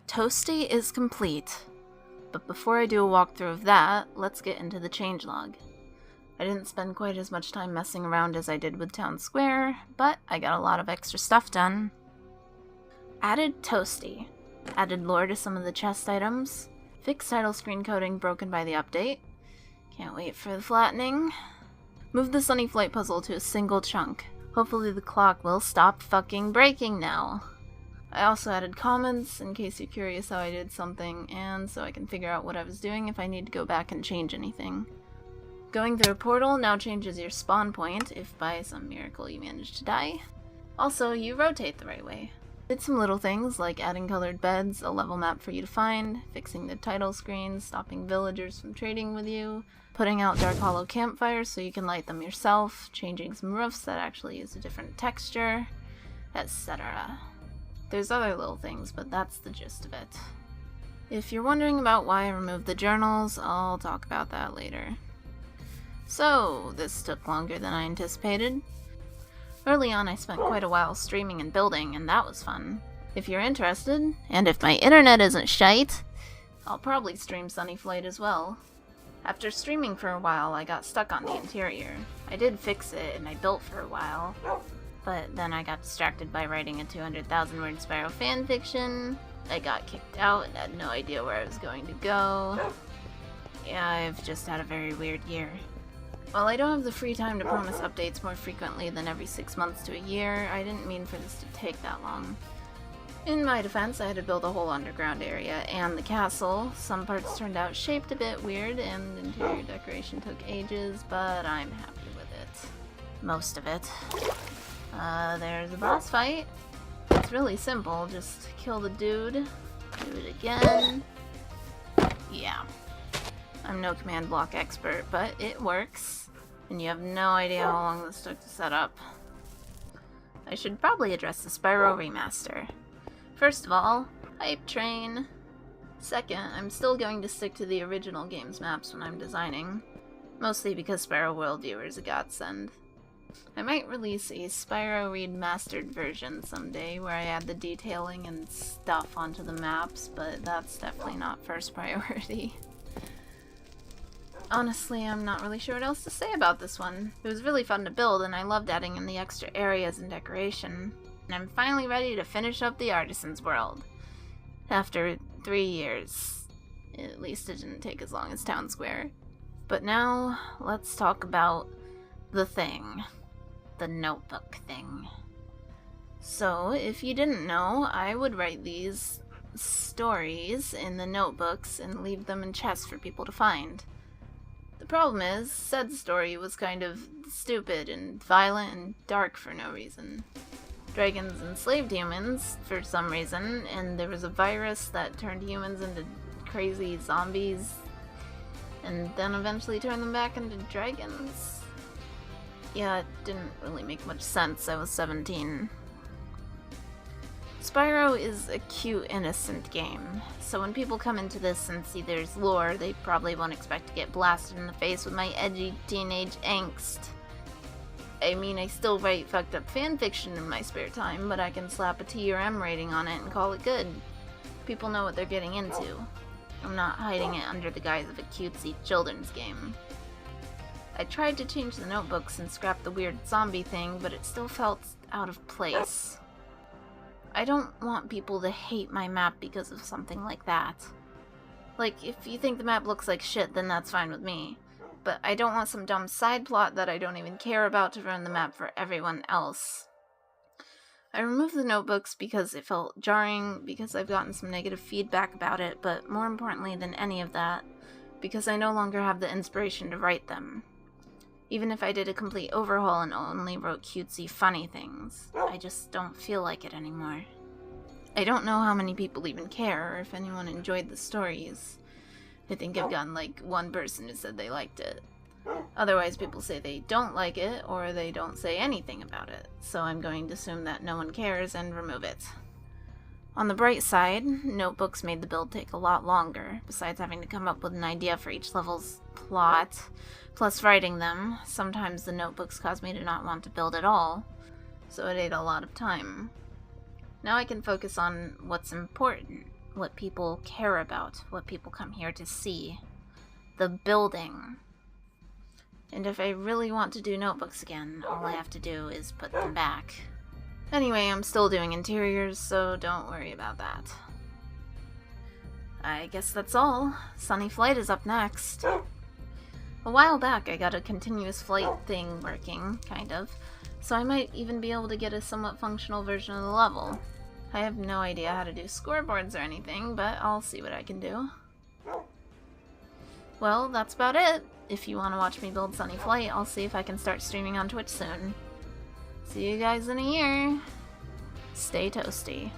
Toasty is complete, but before I do a walkthrough of that, let's get into the changelog. I didn't spend quite as much time messing around as I did with Town Square, but I got a lot of extra stuff done. Added Toasty. Added lore to some of the chest items. Fixed title screen coding broken by the update. Can't wait for the flattening. Moved the Sunny Flight puzzle to a single chunk. Hopefully the clock will stop fucking breaking now. I also added comments in case you're curious how I did something, and so I can figure out what I was doing if I need to go back and change anything. Going through a portal now changes your spawn point if by some miracle you manage to die. Also, you rotate the right way. Did some little things like adding colored beds, a level map for you to find, fixing the title screen, stopping villagers from trading with you, putting out Dark Hollow campfires so you can light them yourself, changing some roofs that actually use a different texture, etc. There's other little things, but that's the gist of it. If you're wondering about why I removed the journals, I'll talk about that later. So, this took longer than I anticipated. Early on I spent quite a while streaming and building, and that was fun. If you're interested, and if my internet isn't shite, I'll probably stream Sunny Flight as well. After streaming for a while, I got stuck on the interior. I did fix it, and I built for a while, but then I got distracted by writing a 200,000 word Spyro fanfiction. I got kicked out and had no idea where I was going to go. Yeah, I've just had a very weird year. While I don't have the free time to promise updates more frequently than every 6 months to a year, I didn't mean for this to take that long. In my defense, I had to build a whole underground area and the castle. Some parts turned out shaped a bit weird and interior decoration took ages, but I'm happy with it. Most of it. There's a boss fight. It's really simple, just kill the dude, do it again. Yeah. I'm no command block expert, but it works, and you have no idea how long this took to set up. I should probably address the Spyro remaster. First of all, hype train. Second, I'm still going to stick to the original game's maps when I'm designing, mostly because Spyro World Viewer is a godsend. I might release a Spyro remastered version someday where I add the detailing and stuff onto the maps, but that's definitely not first priority. Honestly, I'm not really sure what else to say about this one. It was really fun to build, and I loved adding in the extra areas and decoration. And I'm finally ready to finish up the Artisans world. After 3 years. At least it didn't take as long as Town Square. But now, let's talk about the thing. The notebook thing. So, if you didn't know, I would write these stories in the notebooks and leave them in chests for people to find. The problem is, said story was kind of stupid and violent and dark for no reason. Dragons enslaved humans for some reason, and there was a virus that turned humans into crazy zombies, and then eventually turned them back into dragons. Yeah, it didn't really make much sense. I was 17. Spyro is a cute, innocent game, so when people come into this and see there's lore, they probably won't expect to get blasted in the face with my edgy teenage angst. I mean, I still write fucked up fanfiction in my spare time, but I can slap a T or M rating on it and call it good. People know what they're getting into. I'm not hiding it under the guise of a cutesy children's game. I tried to change the notebooks and scrap the weird zombie thing, but it still felt out of place. I don't want people to hate my map because of something like that. Like, if you think the map looks like shit, then that's fine with me. But I don't want some dumb side plot that I don't even care about to ruin the map for everyone else. I removed the notebooks because it felt jarring, because I've gotten some negative feedback about it, but more importantly than any of that, because I no longer have the inspiration to write them. Even if I did a complete overhaul and only wrote cutesy, funny things, I just don't feel like it anymore. I don't know how many people even care, or if anyone enjoyed the stories. I think I've gotten like one person who said they liked it. Otherwise, people say they don't like it, or they don't say anything about it, so I'm going to assume that no one cares and remove it. On the bright side, notebooks made the build take a lot longer, besides having to come up with an idea for each level's plot. Plus writing them, sometimes the notebooks caused me to not want to build at all, so it ate a lot of time. Now I can focus on what's important, what people care about, what people come here to see. The building. And if I really want to do notebooks again, all I have to do is put them back. Anyway, I'm still doing interiors, so don't worry about that. I guess that's all. Sunny Flight is up next. A while back, I got a continuous flight thing working, kind of, so I might even be able to get a somewhat functional version of the level. I have no idea how to do scoreboards or anything, but I'll see what I can do. Well, that's about it. If you want to watch me build Sunny Flight, I'll see if I can start streaming on Twitch soon. See you guys in a year. Stay toasty.